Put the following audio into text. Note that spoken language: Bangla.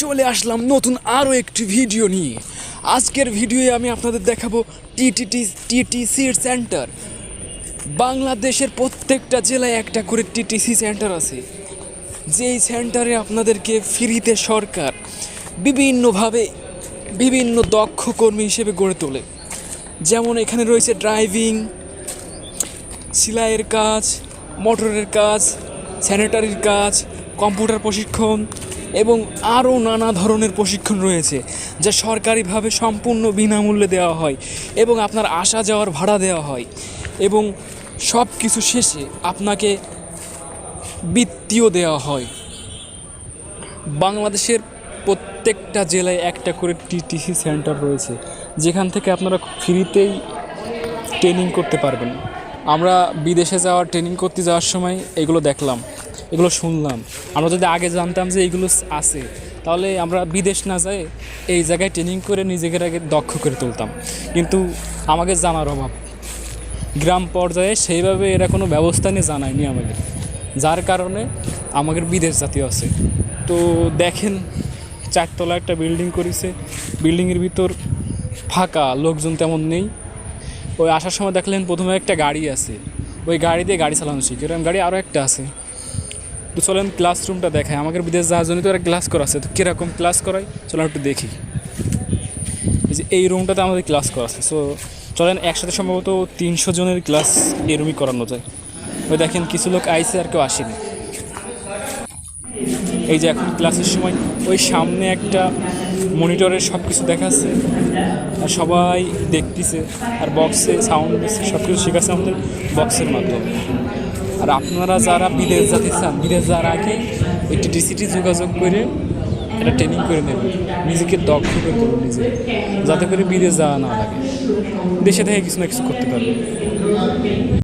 চলে আসলাম নতুন আরও একটি ভিডিও নিয়ে। আজকের ভিডিওয়ে আমি আপনাদের দেখাবো টিটিসি সেন্টার। বাংলাদেশের প্রত্যেকটা জেলায় একটা করে টিটিসি সেন্টার আছে, যেই সেন্টারে আপনাদেরকে ফ্রিতে সরকার বিভিন্নভাবে বিভিন্ন দক্ষ কর্মী হিসেবে গড়ে তোলে। যেমন এখানে রয়েছে ড্রাইভিং, সেলাইয়ের কাজ, মোটরের কাজ, স্যানিটারির কাজ, কম্পিউটার প্রশিক্ষণ এবং আরও নানা ধরনের প্রশিক্ষণ রয়েছে, যা সরকারিভাবে সম্পূর্ণ বিনামূল্যে দেওয়া হয় এবং আপনার আসা যাওয়ার ভাড়া দেওয়া হয় এবং সব কিছু শেষে আপনাকে বৃত্তিও দেওয়া হয়। বাংলাদেশের প্রত্যেকটা জেলায় একটা করে টিটিসি সেন্টার রয়েছে, যেখান থেকে আপনারা ফ্রিতেই ট্রেনিং করতে পারবেন। আমরা বিদেশে ট্রেনিং করতে যাওয়ার সময় এগুলো দেখলাম, এগুলো শুনলাম। আমরা যদি আগে জানতাম যে এইগুলো আছে, তাহলে আমরা বিদেশ না যাই এই জায়গায় ট্রেনিং করে নিজেকে আগে দক্ষ করে তুলতাম। কিন্তু আমাকে জানার অভাব, গ্রাম পর্যায়ে সেইভাবে এরা কোনো ব্যবস্থা নিয়ে জানায়নি আমাকে, যার কারণে আমাদের বিদেশ জাতীয় আছে। তো দেখেন, 4 তলা একটা বিল্ডিং করেছে, বিল্ডিংয়ের ভিতর ফাঁকা, লোকজন তেমন নেই। ওই আসার সময় দেখলেন প্রথমে একটা গাড়ি আছে, ওই গাড়ি দিয়ে গাড়ি চালানো শিখে, এরকম গাড়ি আরও একটা আছে। তো চলেন ক্লাসরুমটা দেখায়। আমাদের বিদেশ যাওয়ার জন্য তো একটা ক্লাস করা আছে, তো কীরকম ক্লাস করায় চলেন একটু দেখি। এই রুমটাতে আমাদের ক্লাস করা আছে। সো চলেন একসাথে সম্ভবত 300 জনের ক্লাস এই রুমই করানো যায়। ওই দেখেন কিছু লোক আইসে আর কেউ আসেনি। এই যে এখন ক্লাসের সময় ওই সামনে একটা মনিটরে সব কিছু দেখাচ্ছে আর সবাই দেখতেছে, আর বক্সে সাউন্ড দিচ্ছে, সব কিছু শেখাচ্ছে আমাদের বক্সের মাধ্যমে। আর আপনারা যারা বিদেশ যেতে চান, বিদেশ যাওয়ার আগে এই টিটিসিটি যোগাযোগ করে এটা ট্রেনিং করে নেবেন, নিজেকে দক্ষ করে দেবেন নিজে, যাতে করে বিদেশ যাওয়া না লাগে, দেশে থেকে কিছু না কিছু করতে পারবেন।